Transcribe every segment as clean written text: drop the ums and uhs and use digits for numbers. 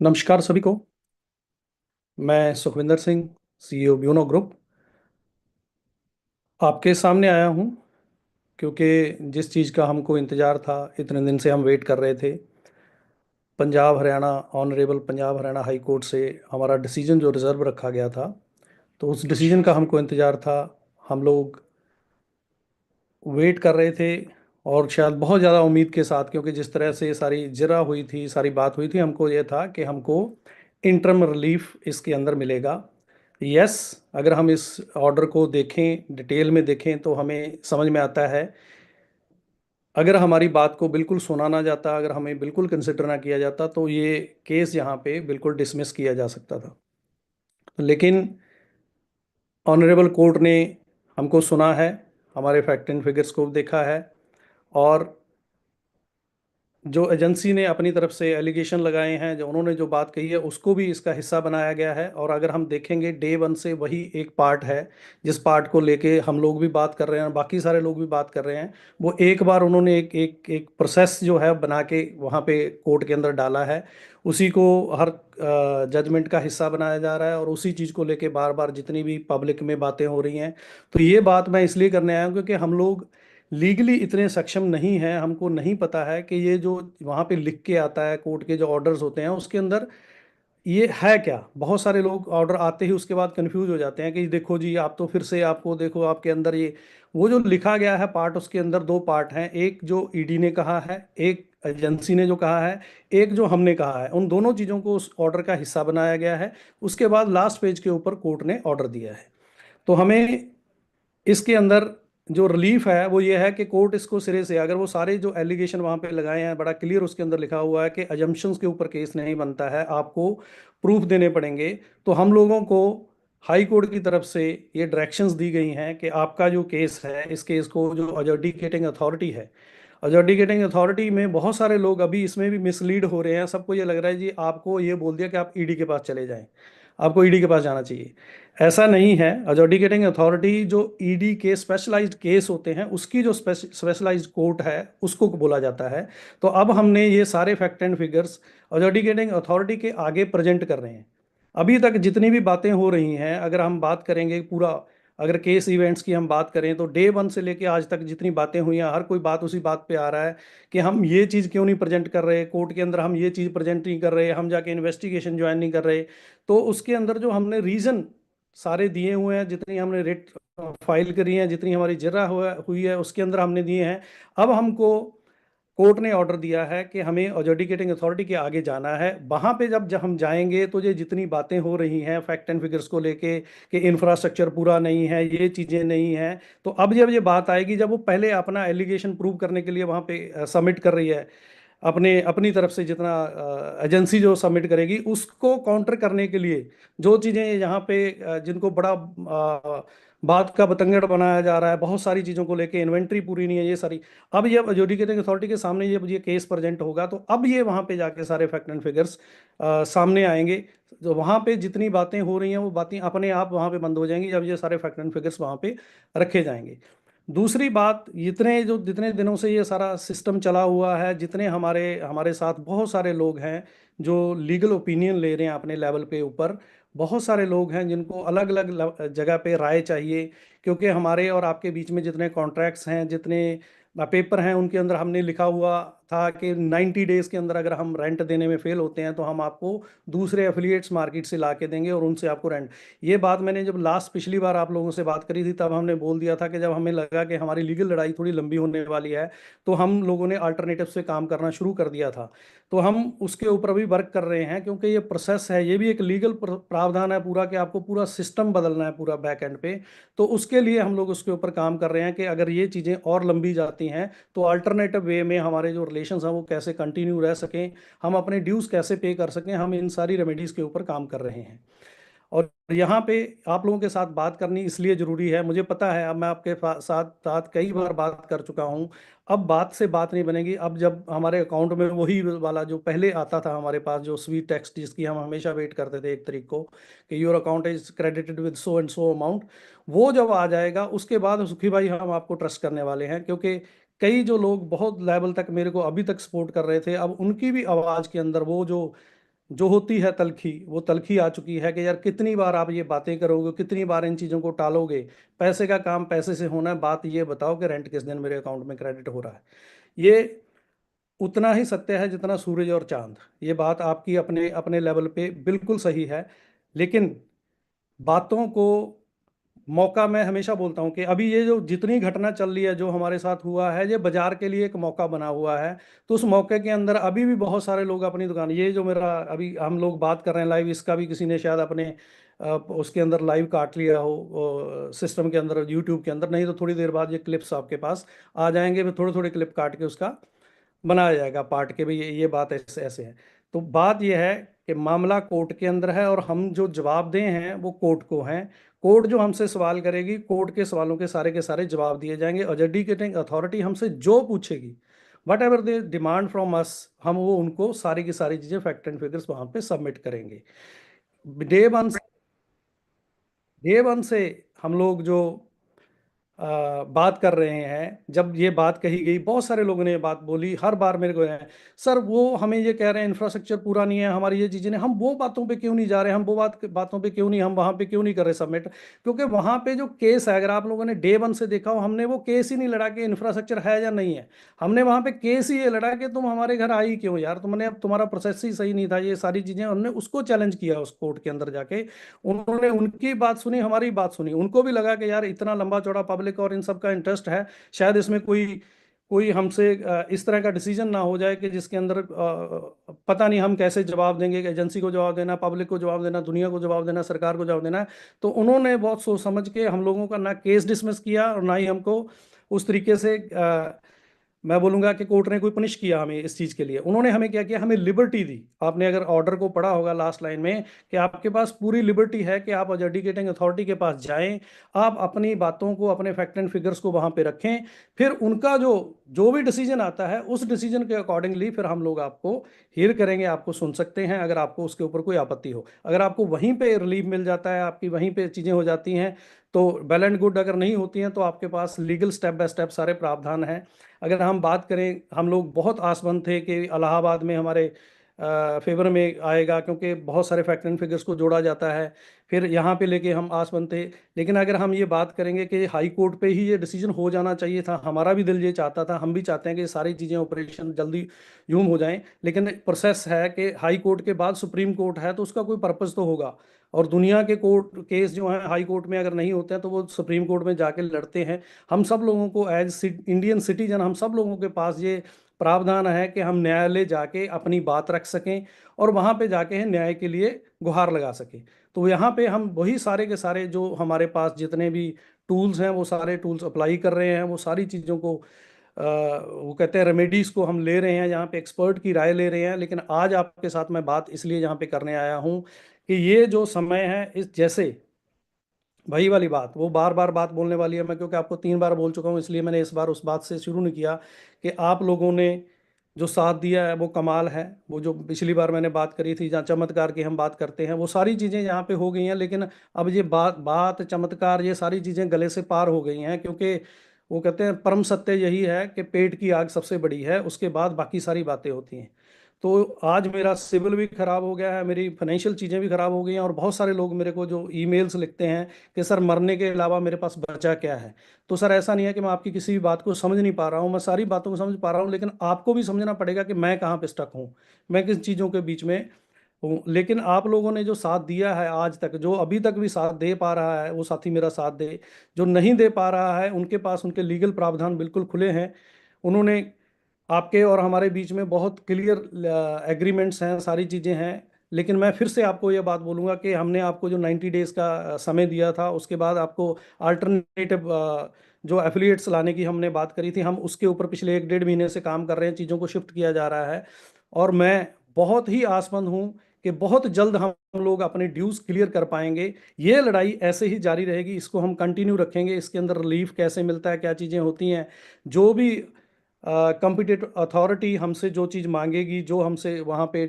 नमस्कार सभी को। मैं Sukhvinder Singh, CEO Bueno group, आपके सामने आया हूं क्योंकि जिस चीज़ का हमको इंतज़ार था, इतने दिन से हम वेट कर रहे थे। Punjab Haryana honourable Punjab Haryana high court से हमारा डिसीजन जो रिज़र्व रखा गया था, तो उस डिसीजन का हमको इंतज़ार था। हम लोग वेट कर रहे थे और शायद बहुत ज़्यादा उम्मीद के साथ, क्योंकि जिस तरह से सारी जिरा हुई थी, सारी बात हुई थी, हमको ये था कि हमको इंटरम रिलीफ इसके अंदर मिलेगा। यस, अगर हम इस ऑर्डर को देखें, डिटेल में देखें, तो हमें समझ में आता है अगर हमारी बात को बिल्कुल सुना ना जाता, अगर हमें बिल्कुल कंसिडर ना किया जाता, तो ये केस यहाँ पे बिल्कुल डिसमिस किया जा सकता था। लेकिन ऑनरेबल कोर्ट ने हमको सुना है, हमारे फैक्ट एंड फिगर्स को देखा है, और जो एजेंसी ने अपनी तरफ से एलिगेशन लगाए हैं, जो उन्होंने जो बात कही है, उसको भी इसका हिस्सा बनाया गया है। और अगर हम देखेंगे, डे वन से वही एक पार्ट है जिस पार्ट को लेके हम लोग भी बात कर रहे हैं, बाकी सारे लोग भी बात कर रहे हैं। वो एक बार उन्होंने एक एक प्रोसेस जो है बना के वहाँ पे कोर्ट के अंदर डाला है, उसी को हर जजमेंट का हिस्सा बनाया जा रहा है, और उसी चीज़ को लेके बार बार जितनी भी पब्लिक में बातें हो रही हैं। तो ये बात मैं इसलिए करने आया हूँ क्योंकि हम लोग लीगली इतने सक्षम नहीं हैं, हमको नहीं पता है कि ये जो वहाँ पे लिख के आता है, कोर्ट के जो ऑर्डर्स होते हैं उसके अंदर ये है क्या। बहुत सारे लोग ऑर्डर आते ही उसके बाद कंफ्यूज हो जाते हैं कि देखो जी, आप तो फिर से आपको देखो आपके अंदर ये वो जो लिखा गया है पार्ट, उसके अंदर दो पार्ट हैं, एक जो ईडी ने कहा है, एक एजेंसी ने जो कहा है, एक जो हमने कहा है। उन दोनों चीज़ों को उस ऑर्डर का हिस्सा बनाया गया है। उसके बाद लास्ट पेज के ऊपर कोर्ट ने ऑर्डर दिया है। तो हमें इसके अंदर जो रिलीफ है वो ये है कि कोर्ट इसको सिरे से, अगर वो सारे जो एलिगेशन वहां पे लगाए हैं, बड़ा क्लियर उसके अंदर लिखा हुआ है कि अजम्पशंस के ऊपर केस नहीं बनता है, आपको प्रूफ देने पड़ेंगे। तो हम लोगों को हाई कोर्ट की तरफ से ये डायरेक्शंस दी गई हैं कि आपका जो केस है, इस केस को जो अजर्डिकेटिंग अथॉरिटी है, अजर्डिकेटिंग अथॉरिटी में बहुत सारे लोग अभी इसमें भी मिसलीड हो रहे हैं। सबको ये लग रहा है जी, आपको ये बोल दिया कि आप ईडी के पास चले जाएं, आपको ईडी के पास जाना चाहिए। ऐसा नहीं है। एडजुडिकेटिंग अथॉरिटी जो ईडी के स्पेशलाइज्ड केस होते हैं, उसकी जो स्पेशलाइज्ड कोर्ट है, उसको बोला जाता है। तो अब हमने ये सारे fact and figures adjudicating authority के आगे प्रेजेंट कर रहे हैं। अभी तक जितनी भी बातें हो रही हैं, अगर हम बात करेंगे पूरा, अगर केस इवेंट्स की हम बात करें, तो डे वन से लेके आज तक जितनी बातें हुई हैं, हर कोई बात उसी बात पे आ रहा है कि हम ये चीज़ क्यों नहीं प्रेजेंट कर रहे कोर्ट के अंदर, हम ये चीज़ प्रेजेंट नहीं कर रहे, हम जाके इन्वेस्टिगेशन ज्वाइन नहीं कर रहे। तो उसके अंदर जो हमने रीज़न सारे दिए हुए हैं, जितनी हमने रिट फाइल करी है, जितनी हमारी जरा हुई है, उसके अंदर हमने दिए हैं। अब हमको कोर्ट ने ऑर्डर दिया है कि हमें एडजुडिकेटिंग अथॉरिटी के आगे जाना है। वहां पे जब जब हम जाएंगे, तो ये जितनी बातें हो रही हैं फैक्ट एंड फिगर्स को लेके कि इंफ्रास्ट्रक्चर पूरा नहीं है, ये चीज़ें नहीं हैं, तो अब जब ये बात आएगी, जब वो पहले अपना एलिगेशन प्रूव करने के लिए वहां पे सबमिट कर रही है, अपने अपनी तरफ से जितना एजेंसी जो सबमिट करेगी, उसको काउंटर करने के लिए जो चीज़ें यहाँ पे जिनको बड़ा बात का बतंगड़ बनाया जा रहा है, बहुत सारी चीज़ों को लेके इन्वेंट्री पूरी नहीं है, ये सारी। अब ये एडजुडिकेटिंग अथॉरिटी के सामने ये केस प्रेजेंट होगा, तो अब ये वहाँ पे जाके सारे फैक्ट एंड फिगर्स सामने आएंगे। तो वहाँ पे जितनी बातें हो रही हैं, वो बातें अपने आप वहाँ पे बंद हो जाएंगी जब ये सारे फैक्ट एंड फिगर्स वहाँ पे रखे जाएंगे। दूसरी बात, जितने दिनों से ये सारा सिस्टम चला हुआ है, जितने हमारे हमारे साथ बहुत सारे लोग हैं जो लीगल ओपिनियन ले रहे हैं अपने लेवल पे ऊपर, बहुत सारे लोग हैं जिनको अलग अलग जगह पे राय चाहिए। क्योंकि हमारे और आपके बीच में जितने कॉन्ट्रैक्ट्स हैं, जितने पेपर हैं, उनके अंदर हमने लिखा हुआ था कि 90 डेज के अंदर अगर हम रेंट देने में फेल होते हैं, तो हम आपको दूसरे एफिलिएट्स मार्केट से ला के देंगे और उनसे आपको रेंट। ये बात मैंने जब लास्ट पिछली बार आप लोगों से बात करी थी, तब हमने बोल दिया था कि जब हमें लगा कि हमारी लीगल लड़ाई थोड़ी लंबी होने वाली है, तो हम लोगों ने अल्टरनेटिव से काम करना शुरू कर दिया था। तो हम उसके ऊपर भी वर्क कर रहे हैं, क्योंकि ये प्रोसेस है, ये भी एक लीगल प्रावधान है पूरा, कि आपको पूरा सिस्टम बदलना है पूरा बैक एंड पे। तो उसके लिए हम लोग उसके ऊपर काम कर रहे हैं कि अगर ये चीज़ें और लंबी जाती हैं, तो अल्टरनेटिव वे में हमारे जो रिलेशंस हैं वो कैसे कंटिन्यू रह सकें, हम अपने ड्यूज कैसे पे कर सकें, हम इन सारी रेमेडीज़ के ऊपर काम कर रहे हैं। और यहाँ पे आप लोगों के साथ बात करनी इसलिए ज़रूरी है, मुझे पता है, अब मैं आपके साथ साथ कई बार बात कर चुका हूँ। अब बात से बात नहीं बनेगी। अब जब हमारे अकाउंट में वही वाला जो पहले आता था हमारे पास, जो स्वीट टेक्स्ट जिसकी हम हमेशा वेट करते थे 1 तारीख को, कि your account is credited with so and so amount, वो जब आ जाएगा, उसके बाद सुखी भाई हम आपको ट्रस्ट करने वाले हैं। क्योंकि कई जो लोग बहुत लेवल तक मेरे को अभी तक सपोर्ट कर रहे थे, अब उनकी भी आवाज़ के अंदर वो जो जो होती है तलखी, वो तलखी आ चुकी है कि यार कितनी बार आप ये बातें करोगे, कितनी बार इन चीज़ों को टालोगे। पैसे का काम पैसे से होना है, बात ये बताओ कि रेंट किस दिन मेरे अकाउंट में क्रेडिट हो रहा है। ये उतना ही सत्य है जितना सूरज और चांद। ये बात आपकी अपने अपने लेवल पे बिल्कुल सही है, लेकिन बातों को मौका, मैं हमेशा बोलता हूँ कि अभी ये जो जितनी घटना चल रही है, जो हमारे साथ हुआ है, ये बाजार के लिए एक मौका बना हुआ है। तो उस मौके के अंदर अभी भी बहुत सारे लोग अपनी दुकान, ये जो मेरा अभी हम लोग बात कर रहे हैं लाइव, इसका भी किसी ने शायद अपने उसके अंदर लाइव काट लिया हो सिस्टम के अंदर, यूट्यूब के अंदर। नहीं तो थोड़ी देर बाद ये क्लिप्स आपके पास आ जाएंगे, फिर थोड़े थोड़े क्लिप काट के उसका बनाया जाएगा पार्ट के भी, ये बात ऐसे ऐसे है। तो बात ये है कि मामला कोर्ट के अंदर है, और हम जो जवाबदेह हैं वो कोर्ट को हैं। कोर्ट जो हमसे सवाल करेगी, कोर्ट के सवालों के सारे जवाब दिए जाएंगे। और एजुकेटिंग अथॉरिटी हमसे जो पूछेगी, whatever they demand from us, हम वो उनको सारी की सारी चीज़ें फैक्ट एंड फिगर्स वहाँ पे सबमिट करेंगे। डे वन डे वन से हम लोग जो बात कर रहे हैं, जब ये बात कही गई, बहुत सारे लोगों ने ये बात बोली, हर बार मेरे को है, सर वो हमें ये कह रहे हैं इंफ्रास्ट्रक्चर पूरा नहीं है, हमारी ये चीज़ें नहीं, हम वो बातों पे क्यों नहीं जा रहे, हम वो बातों पे क्यों नहीं, हम वहाँ पे क्यों नहीं कर रहे सबमिट। क्योंकि वहाँ पे जो केस है, अगर आप लोगों ने डे वन से देखा हो, हमने वो केस ही नहीं लड़ा कि इंफ्रास्ट्रक्चर है या नहीं है। हमने वहाँ पे केस ही ये लड़ा कि तुम हमारे घर आई क्यों यार, तुमने, अब तुम्हारा प्रोसेस ही सही नहीं था, ये सारी चीज़ें हमने उसको चैलेंज किया उस कोर्ट के अंदर जाके। उन्होंने उनकी बात सुनी, हमारी बात सुनी, उनको भी लगा कि यार इतना लंबा चौड़ा पब्लिक और इन सब का इंटरेस्ट है, शायद इसमें कोई कोई हमसे इस तरह का डिसीजन ना हो जाए कि जिसके अंदर पता नहीं हम कैसे जवाब देंगे, कि एजेंसी को जवाब देना, पब्लिक को जवाब देना, दुनिया को जवाब देना, सरकार को जवाब देना। तो उन्होंने बहुत सोच समझ के हम लोगों का ना केस डिसमिस किया, और ना ही हमको उस तरीके से मैं बोलूंगा कि कोर्ट ने कोई पनिश किया हमें इस चीज के लिए। उन्होंने हमें क्या किया, हमें लिबर्टी दी। आपने अगर ऑर्डर को पढ़ा होगा लास्ट लाइन में, कि आपके पास पूरी लिबर्टी है कि आप एजुकेटिंग अथॉरिटी के पास जाएं, आप अपनी बातों को, अपने फैक्ट एंड फिगर्स को वहां पे रखें, फिर उनका जो जो भी डिसीजन आता है, उस डिसीजन के अकॉर्डिंगली फिर हम लोग आपको हियर करेंगे, आपको सुन सकते हैं, अगर आपको उसके ऊपर कोई आपत्ति हो। अगर आपको वहीं पे रिलीफ मिल जाता है, आपकी वहीं पे चीजें हो जाती हैं, तो वेल एंड गुड। अगर नहीं होती हैं तो आपके पास लीगल स्टेप बाय स्टेप सारे प्रावधान हैं। अगर हम बात करें, हम लोग बहुत आसवंत थे कि इलाहाबाद में हमारे फेवर में आएगा, क्योंकि बहुत सारे फैक्ट एंड फिगर्स को जोड़ा जाता है, फिर यहाँ पे लेके हम आसवंत थे। लेकिन अगर हम ये बात करेंगे कि हाई कोर्ट पे ही ये डिसीजन हो जाना चाहिए था, हमारा भी दिल ये चाहता था, हम भी चाहते हैं कि ये सारी चीज़ें ऑपरेशन जल्दी यूम हो जाएं। लेकिन प्रोसेस है कि हाई कोर्ट के बाद सुप्रीम कोर्ट है, तो उसका कोई पर्पज़ तो होगा। और दुनिया के कोर्ट केस जो हैं हाई कोर्ट में अगर नहीं होते हैं, तो वो सुप्रीम कोर्ट में जाके लड़ते हैं। हम सब लोगों को एज इंडियन सिटीजन, हम सब लोगों के पास ये प्रावधान है कि हम न्यायालय जाके अपनी बात रख सकें, और वहाँ पे जाके हैं न्याय के लिए गुहार लगा सकें। तो यहाँ पे हम वही सारे के सारे जो हमारे पास जितने भी टूल्स हैं, वो सारे टूल्स अप्लाई कर रहे हैं, वो सारी चीज़ों को वो कहते हैं रेमेडीज को हम ले रहे हैं, यहाँ पे एक्सपर्ट की राय ले रहे हैं। लेकिन आज आपके साथ मैं बात इसलिए यहाँ पे करने आया हूँ कि ये जो समय है, इस जैसे वही वाली बात, वो बार बार बात बोलने वाली है मैं, क्योंकि आपको 3 बार बोल चुका हूँ, इसलिए मैंने इस बार उस बात से शुरू नहीं किया कि आप लोगों ने जो साथ दिया है वो कमाल है। वो जो पिछली बार मैंने बात करी थी, जहाँ चमत्कार की हम बात करते हैं, वो सारी चीज़ें यहाँ पे हो गई हैं। लेकिन अब ये बात बात चमत्कार, ये सारी चीज़ें गले से पार हो गई हैं, क्योंकि वो कहते हैं परम सत्य यही है कि पेट की आग सबसे बड़ी है, उसके बाद बाकी सारी बातें होती हैं। तो आज मेरा सिविल भी खराब हो गया है, मेरी फाइनेंशियल चीज़ें भी खराब हो गई हैं, और बहुत सारे लोग मेरे को जो ईमेल्स लिखते हैं कि सर मरने के अलावा मेरे पास बचा क्या है। तो सर ऐसा नहीं है कि मैं आपकी किसी भी बात को समझ नहीं पा रहा हूँ, मैं सारी बातों को समझ पा रहा हूँ, लेकिन आपको भी समझना पड़ेगा कि मैं कहाँ पे स्टक हूँ, मैं किस चीज़ों के बीच में हूँ। लेकिन आप लोगों ने जो साथ दिया है आज तक, जो अभी तक भी साथ दे पा रहा है वो साथी मेरा साथ दे, जो नहीं दे पा रहा है उनके पास उनके लीगल प्रावधान बिल्कुल खुले हैं। उन्होंने आपके और हमारे बीच में बहुत क्लियर एग्रीमेंट्स हैं, सारी चीज़ें हैं। लेकिन मैं फिर से आपको ये बात बोलूँगा कि हमने आपको जो 90 डेज़ का समय दिया था, उसके बाद आपको अल्टरनेटिव जो एफिलिएट्स लाने की हमने बात करी थी, हम उसके ऊपर पिछले 1 डेढ़ महीने से काम कर रहे हैं, चीज़ों को शिफ्ट किया जा रहा है। और मैं बहुत ही आसमंद हूँ कि बहुत जल्द हम लोग अपने ड्यूज क्लियर कर पाएंगे। ये लड़ाई ऐसे ही जारी रहेगी, इसको हम कंटिन्यू रखेंगे। इसके अंदर रिलीफ कैसे मिलता है, क्या चीज़ें होती हैं, जो भी कॉम्पिटेटिव अथॉरिटी हमसे जो चीज़ मांगेगी, जो हमसे वहाँ पे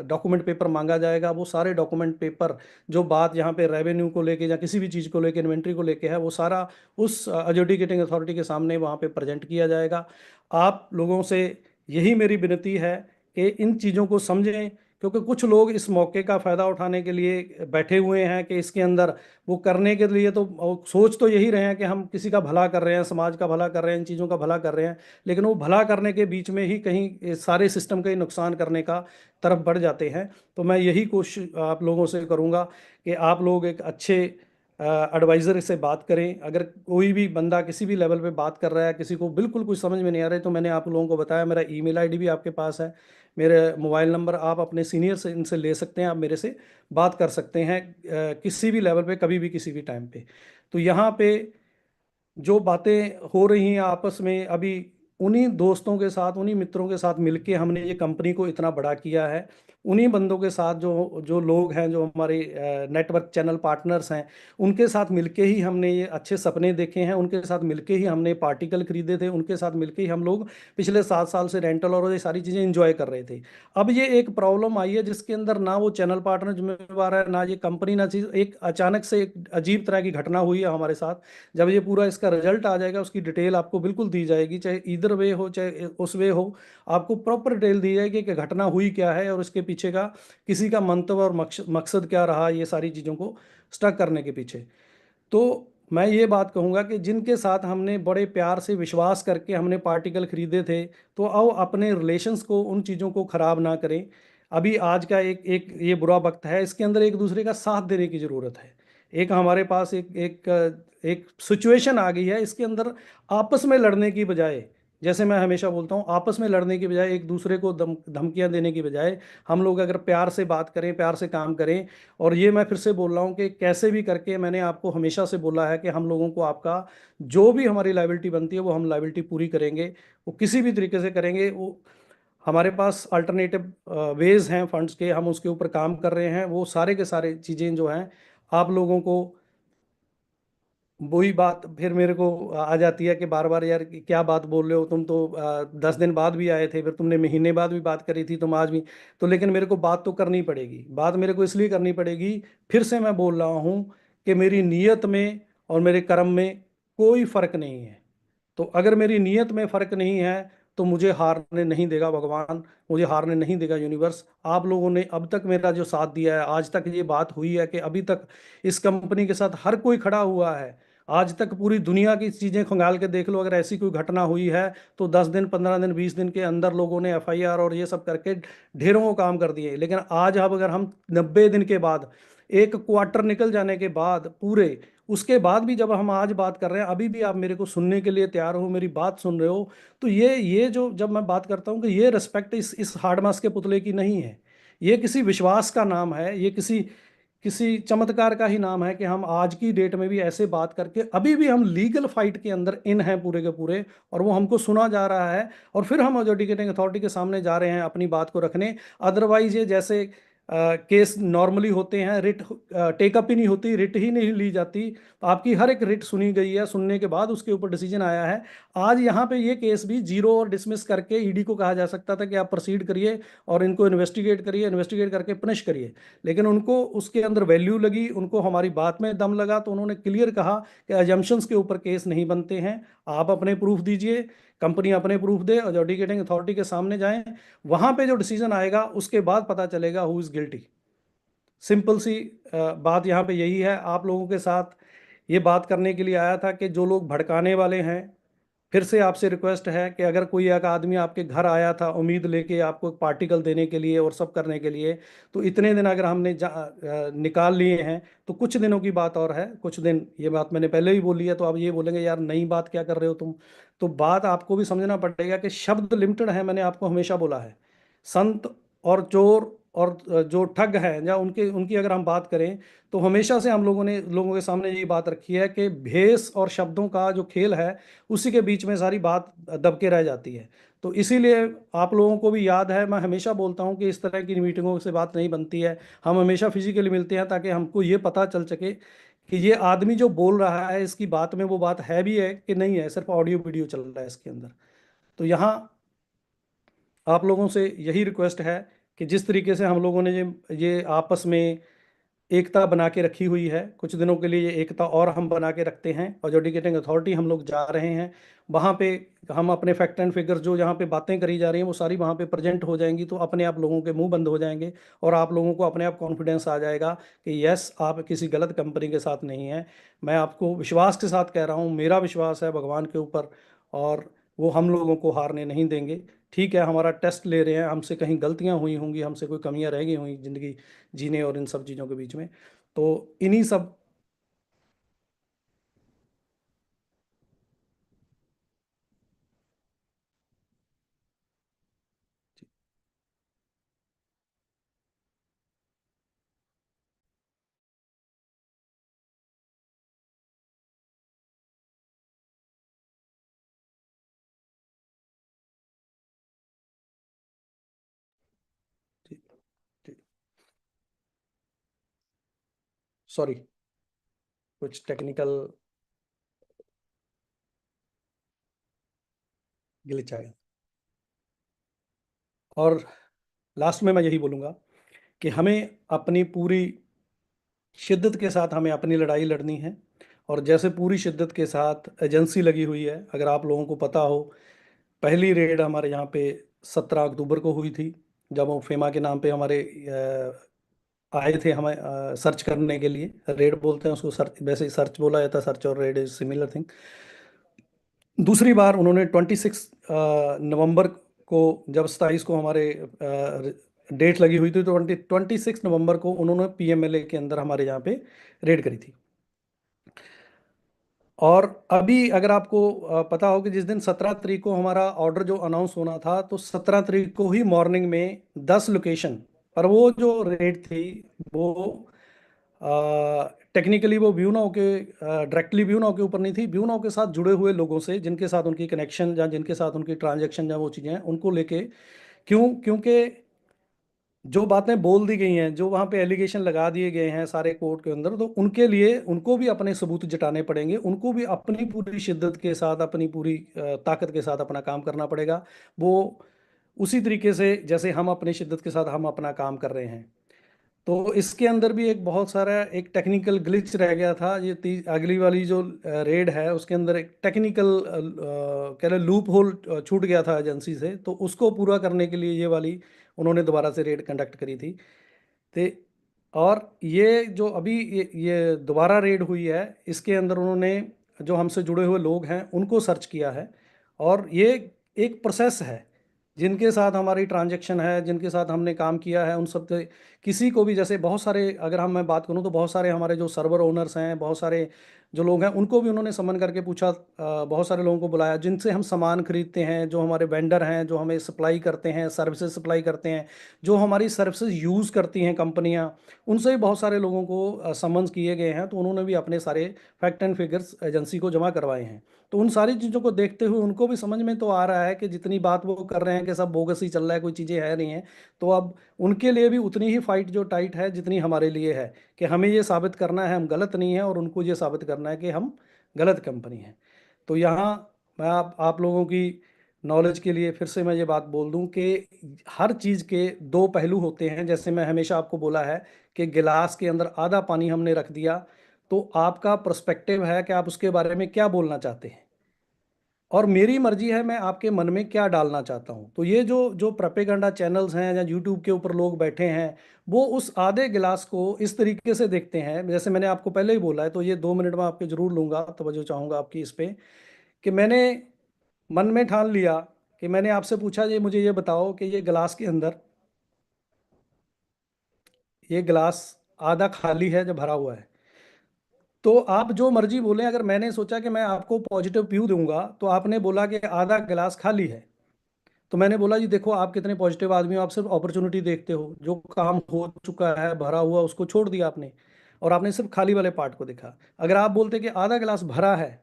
डॉक्यूमेंट पेपर मांगा जाएगा, वो सारे डॉक्यूमेंट पेपर, जो बात यहाँ पे रेवेन्यू को लेके या किसी भी चीज़ को लेके, इन्वेंट्री को लेके है, वो सारा उस एजुकेटिंग अथॉरिटी के सामने वहाँ पे प्रेजेंट किया जाएगा। आप लोगों से यही मेरी विनती है कि इन चीज़ों को समझें, क्योंकि कुछ लोग इस मौके का फायदा उठाने के लिए बैठे हुए हैं कि इसके अंदर वो करने के लिए तो वो सोच तो यही रहे हैं कि हम किसी का भला कर रहे हैं, समाज का भला कर रहे हैं, इन चीज़ों का भला कर रहे हैं, लेकिन वो भला करने के बीच में ही कहीं इस सारे सिस्टम का ही नुकसान करने का तरफ बढ़ जाते हैं। तो मैं यही कोशिश आप लोगों से करूँगा कि आप लोग एक अच्छे एडवाइज़र से बात करें। अगर कोई भी बंदा किसी भी लेवल पे बात कर रहा है, किसी को बिल्कुल कुछ समझ में नहीं आ रहा है, तो मैंने आप लोगों को बताया मेरा ईमेल आईडी भी आपके पास है, मेरे मोबाइल नंबर आप अपने सीनियर से इनसे ले सकते हैं, आप मेरे से बात कर सकते हैं किसी भी लेवल पे, कभी भी, किसी भी टाइम पे। तो यहाँ पे जो बातें हो रही हैं आपस में अभी, उन्हीं दोस्तों के साथ, उन्हीं मित्रों के साथ मिलके हमने ये कंपनी को इतना बड़ा किया है। उन्हीं बंदों के साथ जो जो लोग हैं, जो हमारे नेटवर्क चैनल पार्टनर्स हैं, उनके साथ मिलके ही हमने ये अच्छे सपने देखे हैं, उनके साथ मिलके ही हमने पार्टिकल खरीदे थे, उनके साथ मिलके ही हम लोग पिछले 7 साल से रेंटल और ये सारी चीज़ें इंजॉय कर रहे थे। अब ये एक प्रॉब्लम आई है जिसके अंदर ना वो चैनल पार्टनर जिम्मेवार है, ना ये कंपनी, ना चीज़। एक अचानक से एक अजीब तरह की घटना हुई है हमारे साथ। जब ये पूरा इसका रिजल्ट आ जाएगा, उसकी डिटेल आपको बिल्कुल दी जाएगी, चाहे इधर वे हो चाहे उस वे हो, आपको प्रॉपर डिटेल दी जाएगी कि घटना हुई क्या है और इसके पीछे का किसी का मंतव्य और मकसद क्या रहा, ये सारी चीज़ों को स्टक करने के पीछे। तो मैं ये बात कहूँगा कि जिनके साथ हमने बड़े प्यार से विश्वास करके हमने पार्टिकल खरीदे थे, तो आओ अपने रिलेशंस को, उन चीज़ों को ख़राब ना करें। अभी आज का एक एक ये बुरा वक्त है, इसके अंदर एक दूसरे का साथ देने की ज़रूरत है। एक हमारे पास एक एक एक सिचुएशन आ गई है, इसके अंदर आपस में लड़ने की बजाय, जैसे मैं हमेशा बोलता हूँ, आपस में लड़ने की बजाय, एक दूसरे को धमकियाँ देने की बजाय, हम लोग अगर प्यार से बात करें, प्यार से काम करें। और ये मैं फिर से बोल रहा हूँ कि कैसे भी करके, मैंने आपको हमेशा से बोला है कि हम लोगों को आपका जो भी हमारी लाइबिलिटी बनती है वो हम लाइबिलिटी पूरी करेंगे, वो किसी भी तरीके से करेंगे। वो हमारे पास अल्टरनेटिव वेज हैं फंड्स के, हम उसके ऊपर काम कर रहे हैं। वो सारे के सारे चीज़ें जो हैं, आप लोगों को वही बात फिर मेरे को आ जाती है कि बार बार, यार क्या बात बोल रहे हो तुम, तो 10 दिन बाद भी आए थे, फिर तुमने महीने बाद भी बात करी थी, तुम आज भी। तो लेकिन मेरे को बात तो करनी पड़ेगी, बात मेरे को इसलिए करनी पड़ेगी, फिर से मैं बोल रहा हूँ कि मेरी नीयत में और मेरे कर्म में कोई फर्क नहीं है। तो अगर मेरी नीयत में फर्क नहीं है, तो मुझे हारने नहीं देगा भगवान, मुझे हारने नहीं देगा यूनिवर्स। आप लोगों ने अब तक मेरा जो साथ दिया है, आज तक ये बात हुई है कि अभी तक इस कंपनी के साथ हर कोई खड़ा हुआ है। आज तक पूरी दुनिया की चीज़ें खंगाल के देख लो, अगर ऐसी कोई घटना हुई है तो 10 दिन, 15 दिन, 20 दिन के अंदर लोगों ने एफआईआर और ये सब करके ढेरों को काम कर दिए। लेकिन आज अब अगर हम 90 दिन के बाद, एक क्वार्टर निकल जाने के बाद पूरे, उसके बाद भी जब हम आज बात कर रहे हैं, अभी भी आप मेरे को सुनने के लिए तैयार हो, मेरी बात सुन रहे हो, तो ये जो जब मैं बात करता हूँ कि ये रिस्पेक्ट इस हार्ड मास के पुतले की नहीं है, ये किसी विश्वास का नाम है, ये किसी किसी चमत्कार का ही नाम है कि हम आज की डेट में भी ऐसे बात करके अभी भी हम लीगल फाइट के अंदर इन हैं पूरे के पूरे, और वो हमको सुना जा रहा है, और फिर हम एडजुडिकेटिंग अथॉरिटी के सामने जा रहे हैं अपनी बात को रखने। अदरवाइज ये जैसे केस नॉर्मली होते हैं, रिट टेकअप ही नहीं होती, रिट ही नहीं ली जाती। तो आपकी हर एक रिट सुनी गई है, सुनने के बाद उसके ऊपर डिसीजन आया है। आज यहाँ पे ये केस भी जीरो और डिसमिस करके ईडी को कहा जा सकता था कि आप प्रोसीड करिए और इनको इन्वेस्टिगेट करिए, इन्वेस्टिगेट करके पनिश करिए। लेकिन उनको उसके अंदर वैल्यू लगी, उनको हमारी बात में दम लगा, तो उन्होंने क्लियर कहा कि अजम्पशंस के ऊपर केस नहीं बनते हैं, आप अपने प्रूफ दीजिए, कंपनी अपने प्रूफ दे, एडजुडिकेटिंग अथॉरिटी के सामने जाएं, वहां पे जो डिसीजन आएगा उसके बाद पता चलेगा हु इज गिल्टी। सिंपल सी बात यहाँ पे यही है। आप लोगों के साथ ये बात करने के लिए आया था कि जो लोग भड़काने वाले हैं, फिर से आपसे रिक्वेस्ट है कि अगर कोई एक आदमी आपके घर आया था उम्मीद लेके आपको एक पार्टिकल देने के लिए और सब करने के लिए, तो इतने दिन अगर हमने निकाल लिए हैं, तो कुछ दिनों की बात और है, कुछ दिन, ये बात मैंने पहले ही बोली है, तो आप ये बोलेंगे यार नई बात क्या कर रहे हो तुम। तो बात आपको भी समझना पड़ेगा कि शब्द लिमिटेड है, मैंने आपको हमेशा बोला है। संत और चोर और जो ठग हैं, या उनके उनकी अगर हम बात करें, तो हमेशा से हम लोगों ने लोगों के सामने ये बात रखी है कि भेष और शब्दों का जो खेल है, उसी के बीच में सारी बात दबके रह जाती है। तो इसीलिए आप लोगों को भी याद है, मैं हमेशा बोलता हूँ कि इस तरह की मीटिंगों से बात नहीं बनती है, हम हमेशा फिजिकली मिलते हैं ताकि हमको ये पता चल सके कि ये आदमी जो बोल रहा है, इसकी बात में वो बात है भी है कि नहीं है, सिर्फ ऑडियो वीडियो चल रहा है इसके अंदर। तो यहाँ आप लोगों से यही रिक्वेस्ट है कि जिस तरीके से हम लोगों ने ये आपस में एकता बना के रखी हुई है। कुछ दिनों के लिए ये एकता और हम बना के रखते हैं, और जो एजुकेटिंग अथॉरिटी हम लोग जा रहे हैं वहाँ पे हम अपने फैक्ट एंड फिगर्स जो जहाँ पे बातें करी जा रही हैं वो सारी वहाँ पे प्रेजेंट हो जाएंगी, तो अपने आप लोगों के मुंह बंद हो जाएंगे और आप लोगों को अपने आप कॉन्फिडेंस आ जाएगा कि यस, आप किसी गलत कंपनी के साथ नहीं हैं। मैं आपको विश्वास के साथ कह रहा हूँ, मेरा विश्वास है भगवान के ऊपर, और वो हम लोगों को हारने नहीं देंगे। ठीक है, हमारा टेस्ट ले रहे हैं, हमसे कहीं गलतियां हुई होंगी, हमसे कोई कमियां रह गई होंगी जिंदगी जीने और इन सब चीज़ों के बीच में। तो इन्हीं सब। सॉरी, कुछ टेक्निकल ग्लिच आया। और लास्ट में मैं यही बोलूँगा कि हमें अपनी पूरी शिद्दत के साथ हमें अपनी लड़ाई लड़नी है। और जैसे पूरी शिद्दत के साथ एजेंसी लगी हुई है, अगर आप लोगों को पता हो, पहली रेड हमारे यहाँ पे 17 अक्टूबर को हुई थी, जब वो फेमा के नाम पे हमारे आए थे हमें सर्च करने के लिए। रेड बोलते हैं उसको, सर्च वैसे ही सर्च बोला जाता है, सर्च और रेड इज सिमिलर थिंग। दूसरी बार उन्होंने 26 नवंबर को, जब 27 को हमारे डेट लगी हुई थी, तो 26 नवंबर को उन्होंने पीएमएलए के अंदर हमारे यहाँ पे रेड करी थी। और अभी अगर आपको पता हो कि जिस दिन 17 तारीख को हमारा ऑर्डर जो अनाउंस होना था, तो 17 तारीख को ही मॉर्निंग में 10 लोकेशन पर वो जो रेट थी, वो टेक्निकली वो व्यू नाउ के डायरेक्टली व्यू नाउ के ऊपर नहीं थी, व्यू नाउ के साथ जुड़े हुए लोगों से, जिनके साथ उनकी कनेक्शन या जिनके साथ उनकी ट्रांजैक्शन या वो चीज़ें हैं, उनको लेके। क्योंकि जो बातें बोल दी गई हैं, जो वहाँ पे एलिगेशन लगा दिए गए हैं सारे कोर्ट के अंदर, तो उनके लिए उनको भी अपने सबूत जुटाने पड़ेंगे, उनको भी अपनी पूरी शिद्दत के साथ, अपनी पूरी ताकत के साथ अपना काम करना पड़ेगा। वो उसी तरीके से जैसे हम अपनी शिद्दत के साथ हम अपना काम कर रहे हैं। तो इसके अंदर भी एक बहुत सारा एक टेक्निकल ग्लिच रह गया था। ये अगली वाली जो रेड है उसके अंदर एक टेक्निकल कह रहे लूप होल छूट गया था एजेंसी से, तो उसको पूरा करने के लिए ये वाली उन्होंने दोबारा से रेड कंडक्ट करी थी। ते और ये जो अभी ये दोबारा रेड हुई है, इसके अंदर उन्होंने जो हमसे जुड़े हुए लोग हैं उनको सर्च किया है। और ये एक प्रोसेस है, जिनके साथ हमारी ट्रांजैक्शन है, जिनके साथ हमने काम किया है, उन सब के किसी को भी, जैसे बहुत सारे, अगर हम मैं बात करूं तो बहुत सारे हमारे जो सर्वर ओनर्स हैं, बहुत सारे जो लोग हैं, उनको भी उन्होंने समन करके पूछा। बहुत सारे लोगों को बुलाया जिनसे हम सामान खरीदते हैं, जो हमारे वेंडर हैं, जो हमें सप्लाई करते हैं, सर्विसेज सप्लाई करते हैं, जो हमारी सर्विसेज यूज़ करती हैं कंपनियां, उनसे भी बहुत सारे लोगों को समन्स किए गए हैं। तो उन्होंने भी अपने सारे फैक्ट एंड फिगर्स एजेंसी को जमा करवाए हैं। तो उन सारी चीज़ों को देखते हुए उनको भी समझ में तो आ रहा है कि जितनी बात वो कर रहे हैं कि सब बोगस ही चल रहा है, कोई चीज़ें है नहीं है। तो अब उनके लिए भी उतनी ही फाइट जो टाइट है जितनी हमारे लिए है, कि हमें ये साबित करना है हम गलत नहीं हैं, और उनको ये साबित करना है कि हम गलत कंपनी है। तो यहाँ मैं आप लोगों की नॉलेज के लिए फिर से मैं ये बात बोल दूं कि हर चीज़ के दो पहलू होते हैं। जैसे मैं हमेशा आपको बोला है कि गिलास के अंदर आधा पानी हमने रख दिया, तो आपका पर्सपेक्टिव है कि आप उसके बारे में क्या बोलना चाहते हैं, और मेरी मर्जी है मैं आपके मन में क्या डालना चाहता हूँ। तो ये जो जो प्रोपेगेंडा चैनल्स हैं या यूट्यूब के ऊपर लोग बैठे हैं, वो उस आधे गिलास को इस तरीके से देखते हैं, जैसे मैंने आपको पहले ही बोला है। तो ये 2 मिनट में आपके जरूर लूंगा, तवज्जो चाहूंगा आपकी इस पे, कि मैंने मन में ठान लिया कि मैंने आपसे पूछा, ये मुझे ये बताओ कि ये गिलास के अंदर, ये गिलास आधा खाली है या भरा हुआ है। तो आप जो मर्जी बोलें, अगर मैंने सोचा कि मैं आपको पॉजिटिव व्यू दूंगा, तो आपने बोला कि आधा गिलास खाली है, तो मैंने बोला जी देखो, आप कितने पॉजिटिव आदमी हो, आप सिर्फ अपॉर्चुनिटी देखते हो, जो काम हो चुका है भरा हुआ उसको छोड़ दिया आपने, और आपने सिर्फ खाली वाले पार्ट को देखा। अगर आप बोलते कि आधा गिलास भरा है,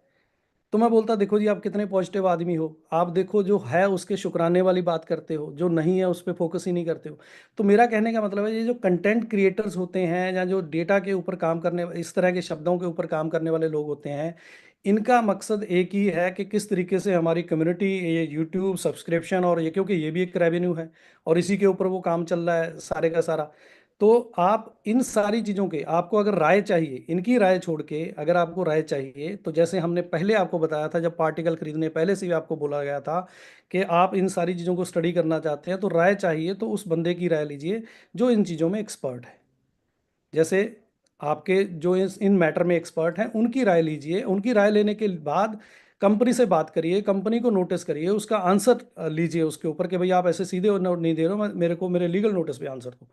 तो मैं बोलता देखो जी आप कितने पॉजिटिव आदमी हो, आप देखो जो है उसके शुक्राने वाली बात करते हो, जो नहीं है उस पर फोकस ही नहीं करते हो। तो मेरा कहने का मतलब है, ये जो कंटेंट क्रिएटर्स होते हैं या जो डेटा के ऊपर काम करने, इस तरह के शब्दों के ऊपर काम करने वाले लोग होते हैं, इनका मकसद एक ही है कि किस तरीके से हमारी कम्युनिटी, ये यूट्यूब सब्सक्रिप्शन, और ये क्योंकि ये भी एक रेवेन्यू है और इसी के ऊपर वो काम चल रहा है सारे का सारा। तो आप इन सारी चीज़ों के, आपको अगर राय चाहिए, इनकी राय छोड़ के अगर आपको राय चाहिए, तो जैसे हमने पहले आपको बताया था, जब पार्टिकल खरीदने पहले से भी आपको बोला गया था कि आप इन सारी चीज़ों को स्टडी करना चाहते हैं, तो राय चाहिए तो उस बंदे की राय लीजिए जो इन चीज़ों में एक्सपर्ट है। जैसे आपके जो इन मैटर में एक्सपर्ट हैं, उनकी राय लीजिए। उनकी राय लेने के बाद कंपनी से बात करिए, कंपनी को नोटिस करिए, उसका आंसर लीजिए उसके ऊपर कि भाई आप ऐसे सीधे नोट नहीं दे रहे हो, मेरे को मेरे लीगल नोटिस पे आंसर दो।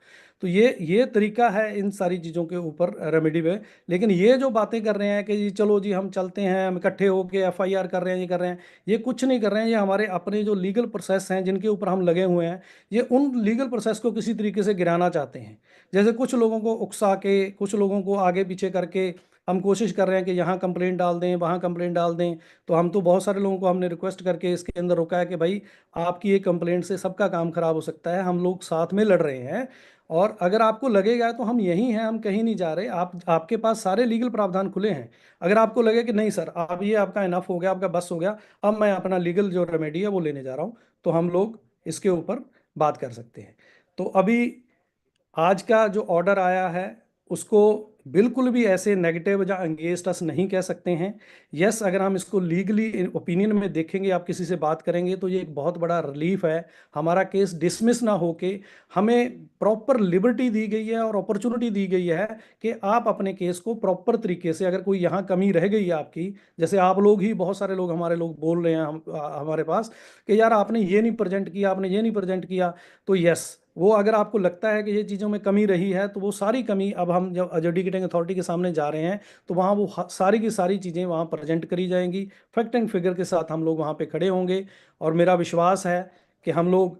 तो ये तरीका है इन सारी चीज़ों के ऊपर रेमेडी पे। लेकिन ये जो बातें कर रहे हैं कि जी चलो जी हम चलते हैं, हम इकट्ठे होके एफआईआर कर रहे हैं, ये कर रहे हैं, ये कुछ नहीं कर रहे हैं। ये हमारे अपने जो लीगल प्रोसेस हैं जिनके ऊपर हम लगे हुए हैं, ये उन लीगल प्रोसेस को किसी तरीके से गिराना चाहते हैं। जैसे कुछ लोगों को उकसा के, कुछ लोगों को आगे पीछे करके हम कोशिश कर रहे हैं कि यहाँ कंप्लेंट डाल दें, वहाँ कंप्लेंट डाल दें। तो हम तो बहुत सारे लोगों को हमने रिक्वेस्ट करके इसके अंदर रोका है कि भाई आपकी एक कंप्लेंट से सबका काम खराब हो सकता है, हम लोग साथ में लड़ रहे हैं। और अगर आपको लगेगा तो हम यहीं हैं, हम कहीं नहीं जा रहे, आप आपके पास सारे लीगल प्रावधान खुले हैं। अगर आपको लगे कि नहीं सर, आप ये आपका इनफ हो गया, आपका बस हो गया, अब मैं अपना लीगल जो रेमेडी है वो लेने जा रहा हूँ, तो हम लोग इसके ऊपर बात कर सकते हैं। तो अभी आज का जो ऑर्डर आया है उसको बिल्कुल भी ऐसे नेगेटिव या अगेंस्ट अस नहीं कह सकते हैं। यस, अगर हम इसको लीगली ओपिनियन में देखेंगे, आप किसी से बात करेंगे, तो ये एक बहुत बड़ा रिलीफ है। हमारा केस डिसमिस ना होके हमें प्रॉपर लिबर्टी दी गई है और अपॉर्चुनिटी दी गई है कि आप अपने केस को प्रॉपर तरीके से, अगर कोई यहाँ कमी रह गई है आपकी, जैसे आप लोग ही, बहुत सारे लोग हमारे लोग बोल रहे हैं हमारे पास कि यार आपने ये नहीं प्रेजेंट किया, आपने ये नहीं प्रेजेंट किया। तो यस, वो अगर आपको लगता है कि ये चीज़ों में कमी रही है, तो वो सारी कमी अब हम जब एजुकेटिंग अथॉरिटी के सामने जा रहे हैं, तो वहाँ वो सारी की सारी चीज़ें वहाँ प्रेजेंट करी जाएंगी। फैक्ट एंड फिगर के साथ हम लोग वहाँ पे खड़े होंगे। और मेरा विश्वास है कि हम लोग,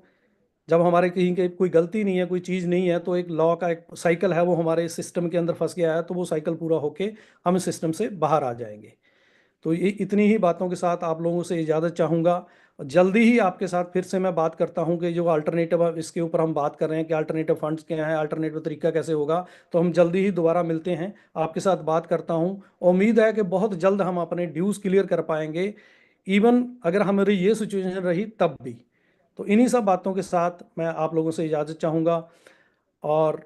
जब हमारे कहीं के कोई गलती नहीं है, कोई चीज़ नहीं है, तो एक लॉ का एक साइकिल है वो हमारे सिस्टम के अंदर फंस गया है, तो वो साइकिल पूरा होके हम इस सिस्टम से बाहर आ जाएंगे। तो ये इतनी ही बातों के साथ आप लोगों से इजाज़त चाहूँगा। जल्दी ही आपके साथ फिर से मैं बात करता हूँ कि जो अल्टरनेटिव, इसके ऊपर हम बात कर रहे हैं कि अल्टरनेटिव फंड्स क्या हैं, अल्टरनेटिव तरीका कैसे होगा। तो हम जल्दी ही दोबारा मिलते हैं, आपके साथ बात करता हूँ। उम्मीद है कि बहुत जल्द हम अपने ड्यूज़ क्लियर कर पाएंगे, इवन अगर हमारी ये सिचुएशन रही तब भी। तो इन्हीं सब बातों के साथ मैं आप लोगों से इजाज़त चाहूँगा और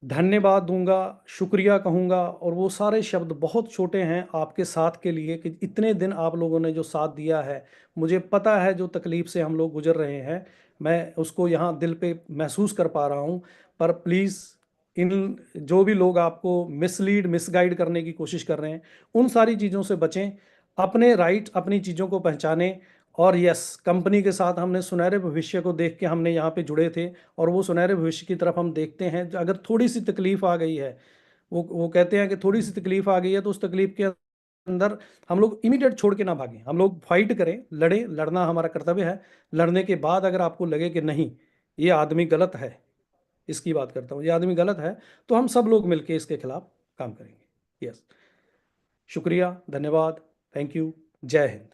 धन्यवाद दूंगा, शुक्रिया कहूँगा। और वो सारे शब्द बहुत छोटे हैं आपके साथ के लिए, कि इतने दिन आप लोगों ने जो साथ दिया है। मुझे पता है जो तकलीफ़ से हम लोग गुजर रहे हैं, मैं उसको यहाँ दिल पे महसूस कर पा रहा हूँ। पर प्लीज़, इन जो भी लोग आपको मिसलीड मिसगाइड करने की कोशिश कर रहे हैं, उन सारी चीज़ों से बचें। अपने राइट, अपनी चीज़ों को पहचानें। और यस, कंपनी के साथ हमने सुनहरे भविष्य को देख के हमने यहाँ पे जुड़े थे, और वो सुनहरे भविष्य की तरफ हम देखते हैं। अगर थोड़ी सी तकलीफ आ गई है, वो कहते हैं कि थोड़ी सी तकलीफ आ गई है, तो उस तकलीफ के अंदर हम लोग इमीडिएट छोड़ के ना भागें, हम लोग फाइट करें, लड़ें, लड़ना हमारा कर्तव्य है। लड़ने के बाद अगर आपको लगे कि नहीं, ये आदमी गलत है, इसकी बात करता हूँ, ये आदमी गलत है, तो हम सब लोग मिलके इसके खिलाफ काम करेंगे। यस, शुक्रिया, धन्यवाद, थैंक यू, जय हिंद।